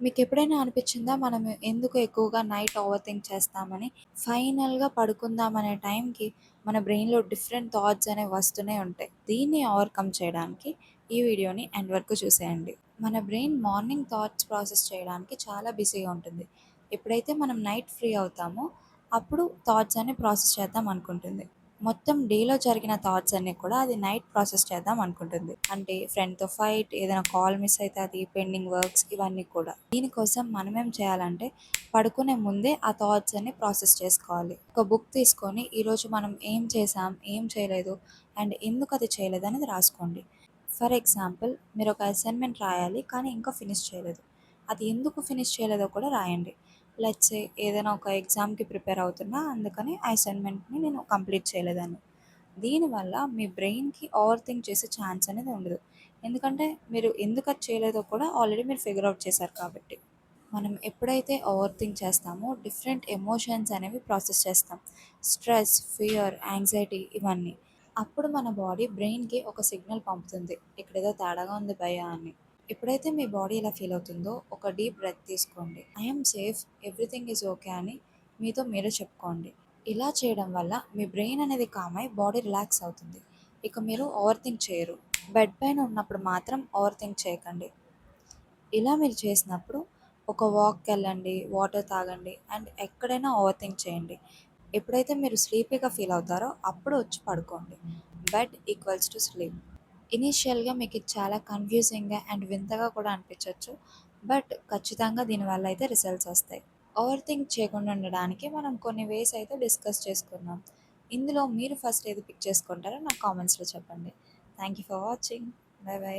మీకెప్పుడైనా అనిపిచ్చిందా మనం ఎందుకు ఎక్కువగా నైట్ ఓవర్ థింక్ చేస్తామని? ఫైనల్‌గా పడుకుందామనే టైంకి మన బ్రెయిన్‌లో డిఫరెంట్ థాట్స్ అనేవి వస్తూనే ఉంటాయి. దీన్ని ఓవర్‌కమ్ చేయడానికి ఈ వీడియోని ఎండ్ వరకు చూసేయండి. మన బ్రెయిన్ మార్నింగ్ థాట్స్ ప్రాసెస్ చేయడానికి చాలా బిజీగా ఉంటుంది. ఎప్పుడైతే మనం నైట్ ఫ్రీ అవుతామో అప్పుడు థాట్స్ అన్ని ప్రాసెస్ చేద్దాం అనుకుంటుంది. మొత్తం డేలో జరిగిన థాట్స్ అన్నీ కూడా అది నైట్ ప్రాసెస్ చేద్దాం అనుకుంటుంది. అంటే ఫ్రెండ్‌తో ఫైట్, ఏదైనా కాల్ మిస్ అయితే అది, పెండింగ్ వర్క్స్ ఇవన్నీ కూడా. దీనికోసం మనమేం చేయాలంటే పడుకునే ముందే ఆ థాట్స్ అన్ని ప్రాసెస్ చేసుకోవాలి. ఒక బుక్ తీసుకొని ఈరోజు మనం ఏం చేసాం, ఏం చేయలేదు అండ్ ఎందుకు అది చేయలేదు అనేది రాసుకోండి. ఫర్ ఎగ్జాంపుల్ మీరు ఒక అసైన్‌మెంట్ రాయాలి కానీ ఇంకా ఫినిష్ చేయలేదు. అది ఎందుకు ఫినిష్ చేయలేదో కూడా రాయండి. లెట్స్ సే ఏదైనా ఒక ఎగ్జామ్‌కి ప్రిపేర్ అవుతున్నా అందుకని ఆ అసైన్‌మెంట్‌ని నేను కంప్లీట్ చేయలేదని. దీనివల్ల మీ బ్రెయిన్‌కి ఓవర్ థింక్ చేసే ఛాన్స్ అనేది ఉండదు. ఎందుకంటే మీరు ఎందుకు అది చేయలేదో కూడా ఆల్రెడీ మీరు ఫిగర్ ఔట్ చేశారు కాబట్టి. మనం ఎప్పుడైతే ఓవర్ థింక్ చేస్తామో డిఫరెంట్ ఎమోషన్స్ అనేవి ప్రాసెస్ చేస్తాం. స్ట్రెస్, ఫియర్, యాంగ్జైటీ ఇవన్నీ. అప్పుడు మన బాడీ బ్రెయిన్‌కి ఒక సిగ్నల్ పంపుతుంది. ఇక్కడేదో తేడాగా ఉంది భయ్యా అని. ఎప్పుడైతే మీ బాడీ ఇలా ఫీల్ అవుతుందో ఒక డీప్ బ్రెత్ తీసుకోండి. I am safe, everything is okay అని మీతో మీరే చెప్పుకోండి. ఇలా చేయడం వల్ల మీ బ్రెయిన్ అనేది కామ్ అయి బాడీ రిలాక్స్ అవుతుంది. ఇక మీరు ఓవర్ థింక్ చేయరు. బెడ్ పైన ఉన్నప్పుడు మాత్రం ఓవర్ థింక్ చేయకండి. ఇలా మీరు చేసినప్పుడు ఒక వాక్‌కెళ్ళండి, వాటర్ తాగండి అండ్ ఎక్కడైనా ఓవర్ థింక్ చేయండి. ఎప్పుడైతే మీరు స్లీపీగా ఫీల్ అవుతారో అప్పుడు వచ్చి పడుకోండి. Bed equals to sleep. ఇనీషియల్‌గా మీకిది చాలా కన్‌ఫ్యూజింగ్‌గా అండ్ వింతగా కూడా అనిపించొచ్చు. బట్ ఖచ్చితంగా దీనివల్ల అయితే రిజల్ట్స్ వస్తాయి. ఓవర్ థింక్ చేయకుండా ఉండడానికి మనం కొన్ని వేస్ అయితే డిస్కస్ చేసుకున్నాం. ఇందులో మీరు ఫస్ట్ ఏది పిక్ చేసుకుంటారో నాకు కామెంట్స్‌లో చెప్పండి. Thank you for watching. By by.